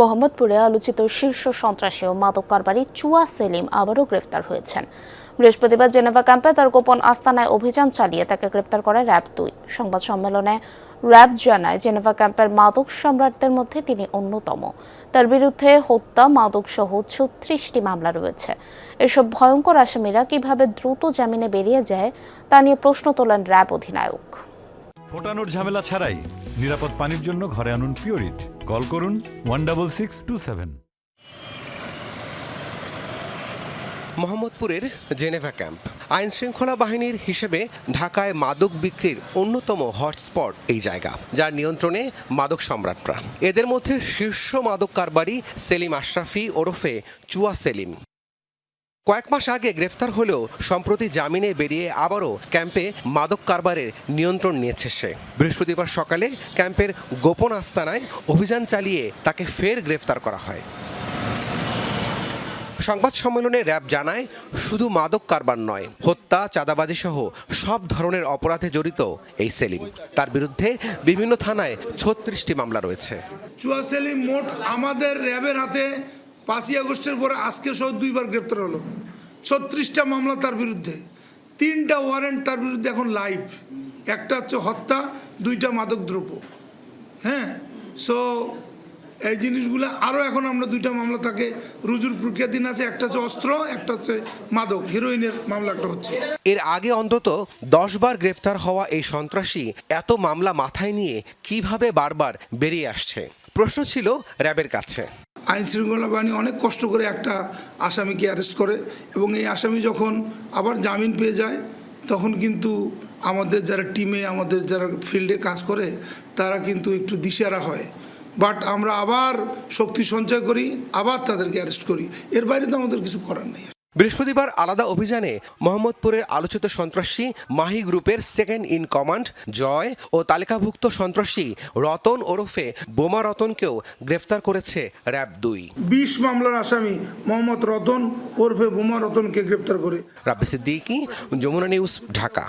মোহাম্মদপুরে আলোচিত শীর্ষ সন্ত্রাসী ও মাদক কারবারি চুয়া সেলিম আবারও গ্রেফতার হয়েছেন। বৃহস্পতিবার জেনেভা ক্যাম্পে তার গোপন আস্তানায় অভিযান চালিয়ে তাকে গ্রেফতার করে র্যাব-2। সংবাদ সম্মেলনে র্যাব জানায়, জেনেভা ক্যাম্পের মাদক সম্রাটদের মধ্যে তিনি অন্যতম। তার বিরুদ্ধে হত্যা, মাদক সহ ৩৬টি মামলা রয়েছে। এসব ভয়ঙ্কর আসামিরা কিভাবে দ্রুত জামিনে বেরিয়ে যায় তা নিয়ে প্রশ্ন তোলেন র্যাব অধিনায়ক। ফোটানোর ঝামেলা ছাড়াই নিরাপদ পানির জন্য ঘরে আনুন পিওরিট। কল করুন 16627। মোহাম্মদপুরের জেনেভা ক্যাম্প আইন শৃঙ্খলা বাহিনীর হিসেবে ঢাকায় মাদক বিক্রির অন্যতম হটস্পট এই জায়গা, যার নিয়ন্ত্রণে মাদক সম্রাটরা। এদের মধ্যে শীর্ষ মাদক কারবারি সেলিম আশরাফি ওরফে চুয়া সেলিম। কয়েক মাস আগে গ্রেফতার হলেও সম্প্রতি জামিনে বেরিয়ে আবারও ক্যাম্পে মাদক কারবারের নিয়ন্ত্রণ নিয়েছে সে। বৃহস্পতিবার সকালে ক্যাম্পের গোপন আস্তানায় অভিযান চালিয়ে তাকে ফের গ্রেফতার করা হয়। সংবাদ সম্মেলনে র্যাব জানায়, শুধু মাদক কারবার নয়, হত্যা, চাঁদাবাজি সহ সব ধরনের অপরাধে জড়িত এই সেলিম। তার বিরুদ্ধে বিভিন্ন থানায় ৩৬টি মামলা রয়েছে। চুয়া সেলিম মোট আমাদের র্যাবের হাতে ৫ই আগস্টের পরে আজকে সহ 2বার গ্রেপ্তার হলো। ৩৬টা মামলা তার বিরুদ্ধে, 3টা ওয়ারেন্ট তার বিরুদ্ধে এখন লাইভ। একটা হচ্ছে হত্যা, 2টা মাদক দ্রব্য। হ্যাঁ, সো এই জিনিসগুলো আরও এখন আমরা 2টা মামলা তাকে রুজুর প্রক্রিয়াধীন আছে। একটা হচ্ছে অস্ত্র, একটা হচ্ছে মাদক, হিরোইনের মামলা একটা হচ্ছে। এর আগে অন্তত 10 বার গ্রেফতার হওয়া এই সন্ত্রাসী এত মামলা মাথায় নিয়ে কিভাবে বারবার বেরিয়ে আসছে, প্রশ্ন ছিল র্যাবের কাছে। আইন শৃঙ্খলা বাহিনী অনেক কষ্ট করে একটা আসামিকে অ্যারেস্ট করে, এবং এই আসামি যখন আবার জামিন পেয়ে যায় তখন কিন্তু আমাদের যারা টিমে, আমাদের যারা ফিল্ডে কাজ করে তারা কিন্তু একটু দিশেহারা হয়। বাট আমরা আবার শক্তি সঞ্চয় করি, আবার তাদেরকে অ্যারেস্ট করি। এর বাইরে তো আমাদের কিছু করার নেই। বৃহস্পতিবার আলাদা অভিযানে মোহাম্মদপুরের আলোচিত সন্ত্রাসী মাহি গ্রুপের সেকেন্ড ইন কমান্ড জয় ও তালিকাভুক্ত সন্ত্রাসী রতন ওরফে বোমা রতনকেও গ্রেফতার করেছে র্যাব-2। 20 মামলার আসামি মোহাম্মদ রতন ওরফে বোমা রতনকে গ্রেপ্তার করে। রাব্বি সিদ্দিকী, যমুনা নিউজ, ঢাকা।